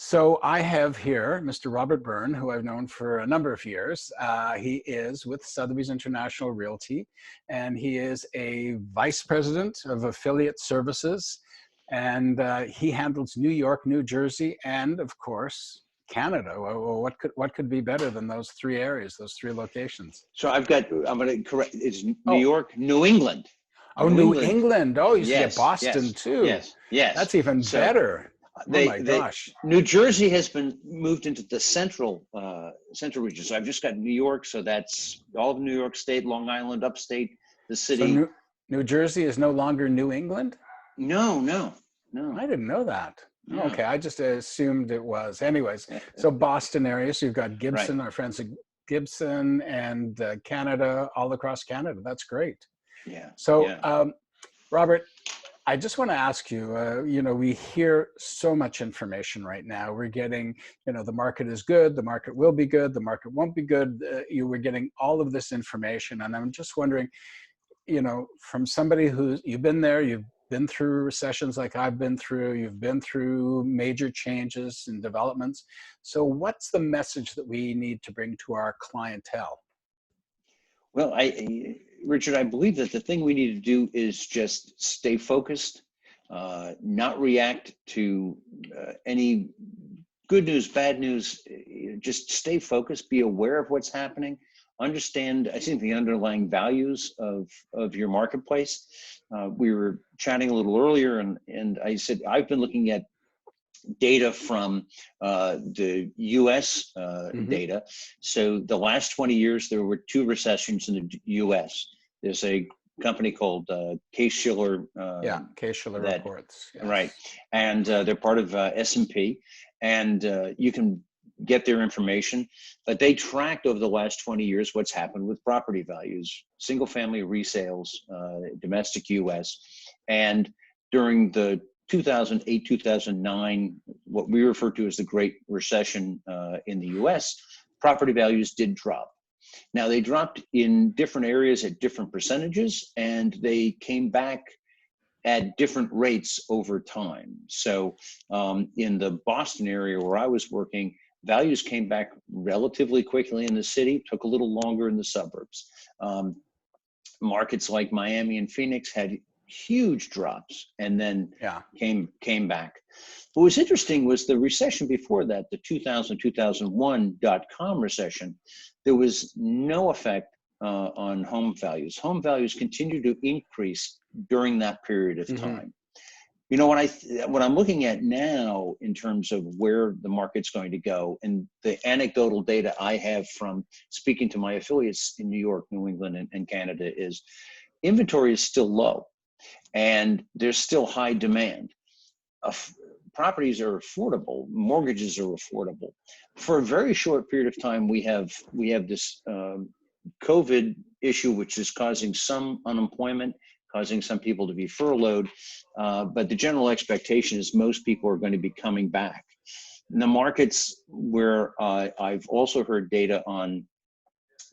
So I have here Mr. Robert Byrne, who I've known for a number of years. He is with Sotheby's International Realty, and he is a vice president of affiliate services. And he handles New York, New Jersey, and of course, Canada. Well, what could be better than those three areas, those three locations? So I'm going to correct, it's New Oh, York, New England. oh, New New England. England. Oh, you used to get Yes, Boston yes, too. yes, yes. That's even So better. Oh my gosh. New Jersey has been moved into the central region. So I've just got New York. So that's all of New York State, Long Island, upstate, the So city. New Jersey is no longer New England? No, no, no. I didn't know that. Yeah. Okay, I just assumed it was. Anyways, so Boston area, so you've got Gibson, Right. our friends at Gibson, and Canada, all across Canada. That's great. Yeah. So, Yeah. Robert, I just want to ask you, we hear so much information right now. We're getting, the market is good, the market will be good, the market won't be good. We're getting all of this information. And I'm just wondering, from somebody who's, you've been there, you've been through recessions like I've been through, you've been through major changes and developments. So what's the message that we need to bring to our clientele? Well, Richard, I believe that the thing we need to do is just stay focused, not react to any good news, bad news. Just stay focused, be aware of what's happening, understand, I think, the underlying values of your marketplace. We were chatting a little earlier, and I said, I've been looking at data from the US data. So the last 20 years, there were two recessions in the US. There's a company called Case-Shiller. Case-Shiller reports. Yes. Right. And they're part of S&P. And you can get their information. But they tracked over the last 20 years what's happened with property values, single family resales, domestic US. And during the 2008, 2009, what we refer to as the Great Recession in the US, property values did drop. Now, they dropped in different areas at different percentages, and they came back at different rates over time. So in the Boston area where I was working, values came back relatively quickly in the city, took a little longer in the suburbs. Markets like Miami and Phoenix had huge drops and then came back. What was interesting was the recession before that, the 2000-2001 dot-com recession. There was no effect on home values. Home values continued to increase during that period of time. You know, what I'm looking at now in terms of where the market's going to go, and the anecdotal data I have from speaking to my affiliates in New York, New England, and Canada, is inventory is still low. And there's still high demand. Properties are affordable, mortgages are affordable. For a very short period of time, we have this COVID issue, which is causing some unemployment, causing some people to be furloughed. But the general expectation is most people are going to be coming back. In the markets where I've also heard data on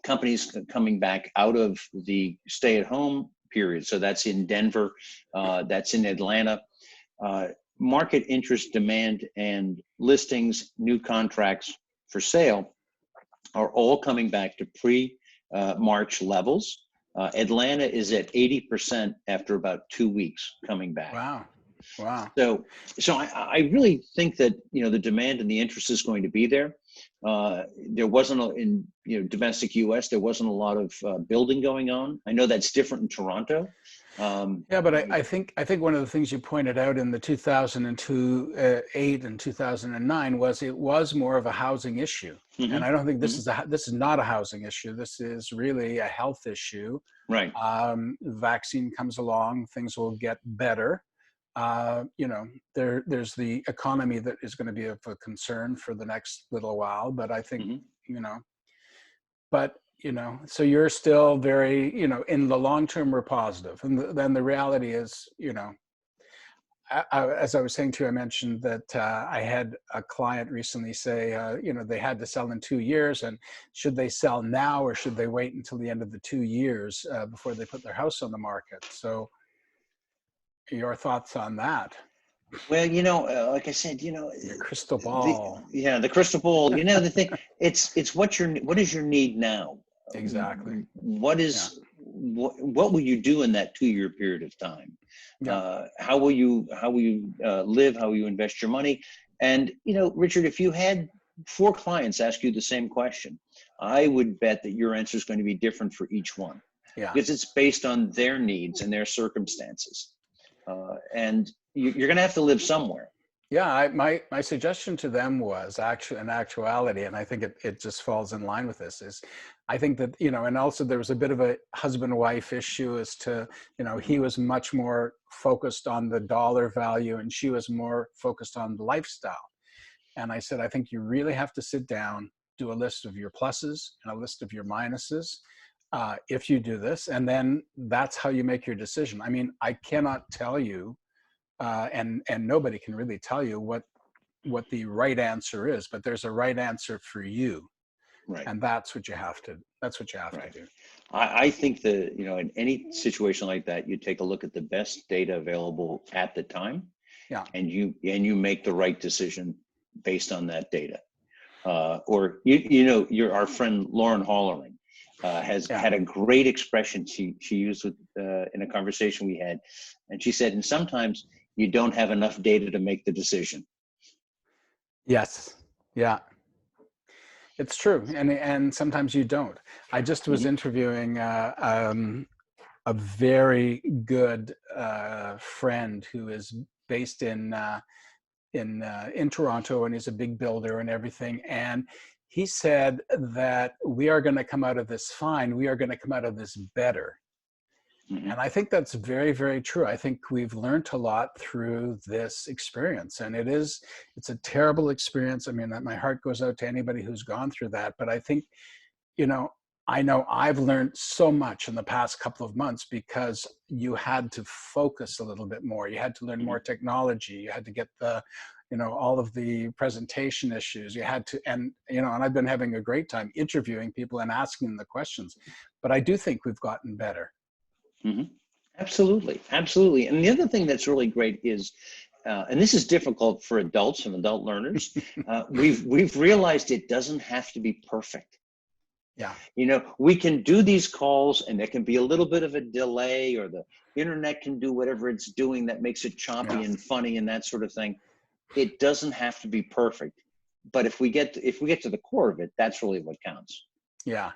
companies coming back out of the stay-at-home period. So that's in Denver, that's in Atlanta. Market interest, demand, and listings, new contracts for sale are all coming back to pre-March levels. Atlanta is at 80% after about 2 weeks coming back. Wow. Wow. So I really think that, the demand and the interest is going to be there. There wasn't in domestic US, there wasn't a lot of building going on. I know that's different in Toronto. Yeah, but I think one of the things you pointed out in the 2002, 8 and 2009 was it was more of a housing issue, and I don't think this is not a housing issue. This is really a health issue. Right. Vaccine comes along, things will get better. There's the economy that is going to be of a concern for the next little while, but I think so you're still very, in the long term, we're positive. And then the reality is, as I was saying to you, I mentioned that I had a client recently say, they had to sell in 2 years, and should they sell now or should they wait until the end of the 2 years before they put their house on the market? So your thoughts on that? Well, like I said, Your crystal the ball. yeah, the crystal ball. The thing. It's what is your need now? Exactly. Yeah. What will you do in that 2-year period of time? Yeah. How will you live? How will you invest your money? And Richard, if you had 4 clients ask you the same question, I would bet that your answer is going to be different for each one Yeah. because it's based on their needs and their circumstances. And you're going to have to live somewhere. Yeah, my suggestion to them was actually in actuality, and I think it just falls in line with this, is I think that, and also there was a bit of a husband-wife issue as to, he was much more focused on the dollar value and she was more focused on the lifestyle. And I said, I think you really have to sit down, do a list of your pluses and a list of your minuses, if you do this, and then that's how you make your decision. I mean, I cannot tell you, and nobody can really tell you what the right answer is, but there's a right answer for you, Right. and that's what you have to Right. do. I think that, in any situation like that, you take a look at the best data available at the time, Yeah. and you make the right decision based on that data. Or our friend Lauren Hollering has Yeah. had a great expression she used in a conversation we had, and she said, and sometimes you don't have enough data to make the decision. Yes. Yeah. It's true, and sometimes you don't. I just was Mhm. interviewing a very good friend who is based in Toronto, and he's a big builder and everything. And he said that we are going to come out of this fine. We are going to come out of this better. Mhm. And I think that's very, very true. I think we've learned a lot through this experience, and it's a terrible experience. I mean, my heart goes out to anybody who's gone through that. But I think, you know, I know I've learned so much in the past couple of months because you had to focus a little bit more. You had to learn more Mhm. technology. You had to get all of the presentation issues. You had to, and I've been having a great time interviewing people and asking them the questions. But I do think we've gotten better. Mhm. Absolutely, absolutely. And the other thing that's really great is, and this is difficult for adults and adult learners, we've realized it doesn't have to be perfect. Yeah. We can do these calls, and there can be a little bit of a delay, or the internet can do whatever it's doing that makes it Yeah. choppy and funny and that sort of thing. It doesn't have to be perfect, but if we get to the core of it, that's really what counts. Yeah.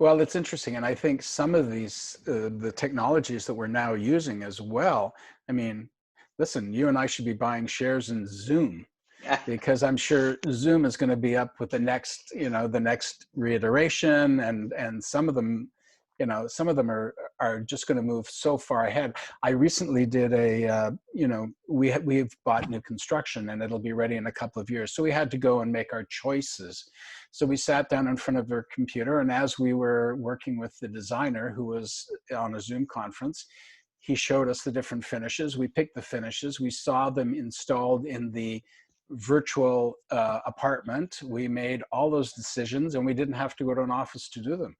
Well, it's interesting. And I think some of the technologies that we're now using as well, I mean, listen, you and I should be buying shares in Zoom because I'm sure Zoom is going to be up with the next reiteration, and some of them are just going to move so far ahead. I recently did we've bought new construction and it'll be ready in a couple of years, so we had to go and make our choices. So we sat down in front of our computer, and as we were working with the designer who was on a Zoom conference, he showed us the different finishes. We picked the finishes. We saw them installed in the virtual apartment. We made all those decisions, and we didn't have to go to an office to do them.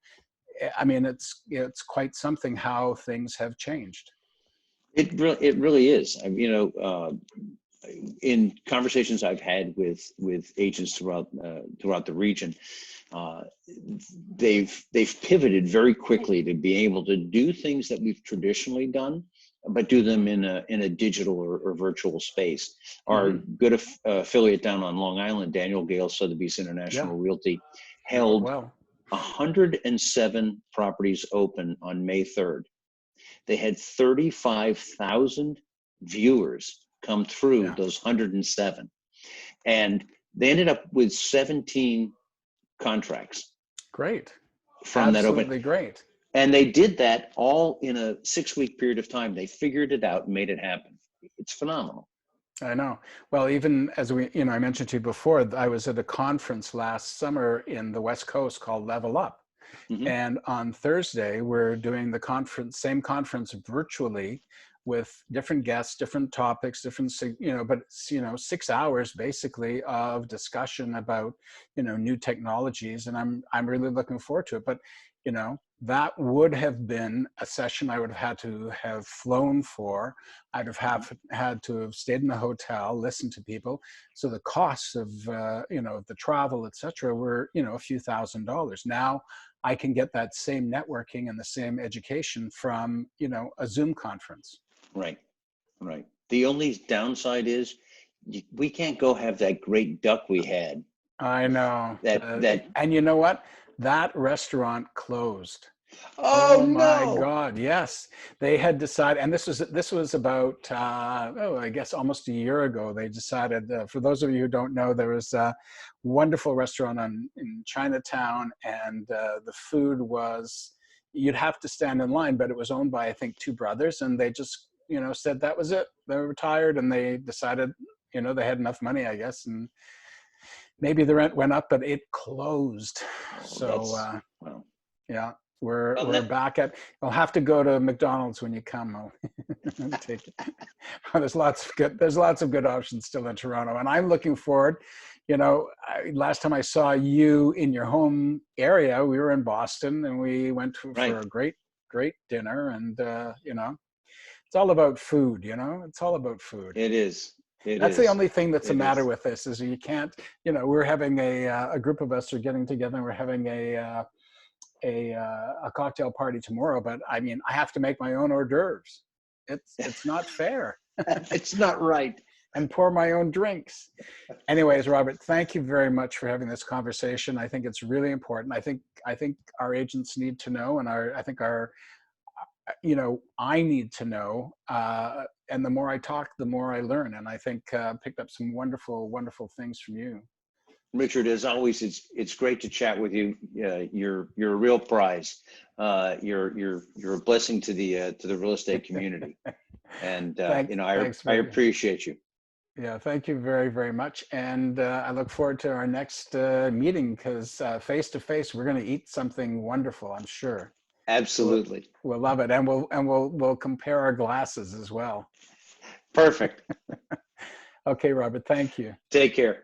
I mean, it's quite something how things have changed. It really is. In conversations I've had with agents throughout the region, uh, they've pivoted very quickly to be able to do things that we've traditionally done, but do them in a digital or virtual space. Our Mm-hmm. good affiliate down on Long Island, Daniel Gale, Sotheby's Yeah, International Realty, I know it held well. 107 properties open on May 3rd. They had 35,000 viewers come through Yeah, those 107. And they ended up with 17 contracts great, from that open. absolutely great. And they did that all in a 6-week period of time. They figured it out and made it happen. It's phenomenal. I know. Well, even as I mentioned to you before, I was at a conference last summer in the West Coast called Level Up. Hmm. And on Thursday, we're doing the same conference virtually with different guests, different topics, but 6 hours basically of discussion about, new technologies. And I'm really looking forward to it. But you know, that would have been a session I would have had to have flown for. I'd have had to have stayed in a hotel, listened to people. So the costs of, you know, the travel, et cetera, were, you know, a few $1,000s. Now I can get that same networking and the same education from, you know, a Zoom conference. Right, right. The only downside is we can't go have that great duck we had. I know. That. And you know what? That restaurant closed. Oh Oh my no! God, yes. They had decided, and this was about, oh, I guess almost a year ago, they decided, for those of you who don't know, there was a wonderful restaurant in Chinatown, and the food was, you'd have to stand in line, but it was owned by, I think, two brothers, and they just, you know, said that was it. They were retired, and they decided, you know, they had enough money, I guess, and maybe the rent went up, but it closed. Oh, So, that's well. yeah. Well, We're back at. I'll have to go to McDonald's when you come. I'll take it. There's lots of good options still in Toronto, and I'm looking forward. You know, last time I saw you in your home area, we were in Boston, and we went for right. a great dinner. And you know, it's all about food. You know, it's all about food. It is. It That's the is. only thing that's the It matter is. with this is you can't. You know, we're having a group of us are getting together, and we're having a cocktail party tomorrow, but I mean, I have to make my own hors d'oeuvres. It's not fair. It's not right. And pour my own drinks. Anyways, Robert, thank you very much for having this conversation. I think it's really important. I think our agents need to know, and I think our, you know, I need to know. And the more I talk, the more I learn. And I think picked up some wonderful things from you. Richard, as always, it's great to chat with you. You're a real prize. You're a blessing to the real estate community, and you know, I appreciate you. Yeah, thank you very much, and I look forward to our next meeting, because face to face we're going to eat something wonderful, I'm sure. Absolutely. We'll love it, and we'll compare our glasses as well. Perfect. Okay, Robert, thank you. Take care.